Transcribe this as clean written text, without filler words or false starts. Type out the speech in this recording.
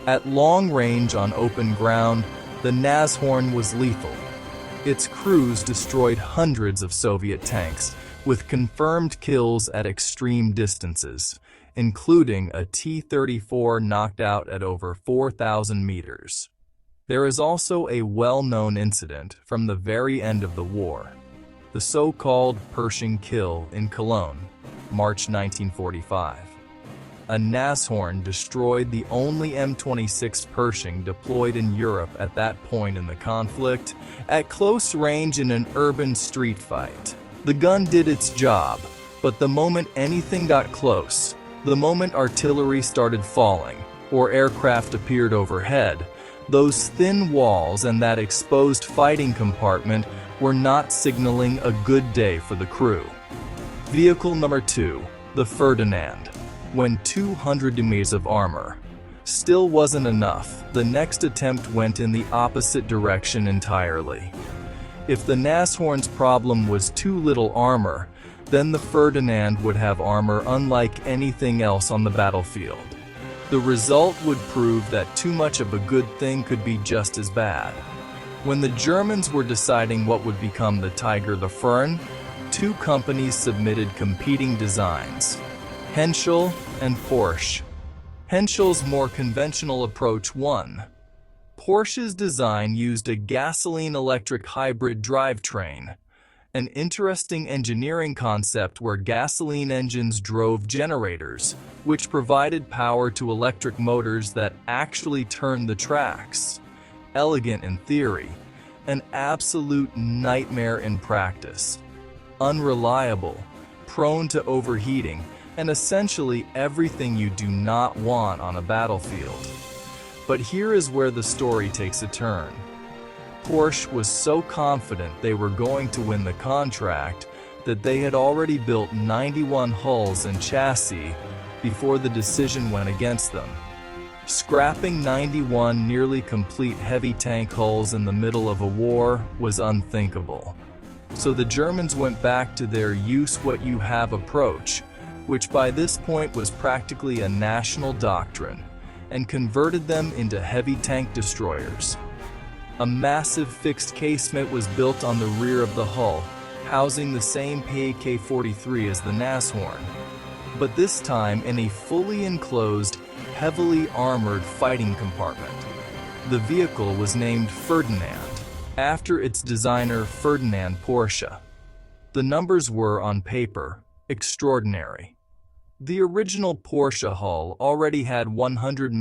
At long range on open ground, the Nashorn was lethal. Its crews destroyed hundreds of Soviet tanks, with confirmed kills at extreme distances, including a T-34 knocked out at over 4,000 meters. There is also a well-known incident from the very end of the war, the so-called Pershing Kill in Cologne, March 1945. A Nashorn destroyed the only M26 Pershing deployed in Europe at that point in the conflict, at close range in an urban street fight. The gun did its job, but the moment anything got close, the moment artillery started falling, or aircraft appeared overhead, those thin walls and that exposed fighting compartment were not signaling a good day for the crew. Vehicle number 2, the Ferdinand. When 200 meters of armor still wasn't enough, the next attempt went in the opposite direction entirely. If the Nashorn's problem was too little armor, then the Ferdinand would have armor unlike anything else on the battlefield. The result would prove that too much of a good thing could be just as bad. When the Germans were deciding what would become the Tiger the Fern, two companies submitted competing designs: Henschel and Porsche. Henschel's more conventional approach won. Porsche's design used a gasoline-electric hybrid drivetrain, an interesting engineering concept where gasoline engines drove generators, which provided power to electric motors that actually turned the tracks. Elegant in theory, an absolute nightmare in practice. Unreliable, prone to overheating, and essentially everything you do not want on a battlefield. But here is where the story takes a turn. Porsche was so confident they were going to win the contract that they had already built 91 hulls and chassis before the decision went against them. Scrapping 91 nearly complete heavy tank hulls in the middle of a war was unthinkable. So the Germans went back to their use what you have approach, which by this point was practically a national doctrine, and converted them into heavy tank destroyers. A massive fixed casemate was built on the rear of the hull, housing the same PK-43 as the Nashorn, but this time in a fully enclosed, heavily armored fighting compartment. The vehicle was named Ferdinand, after its designer Ferdinand Porsche. The numbers were, on paper, extraordinary. The original Porsche hull already had 100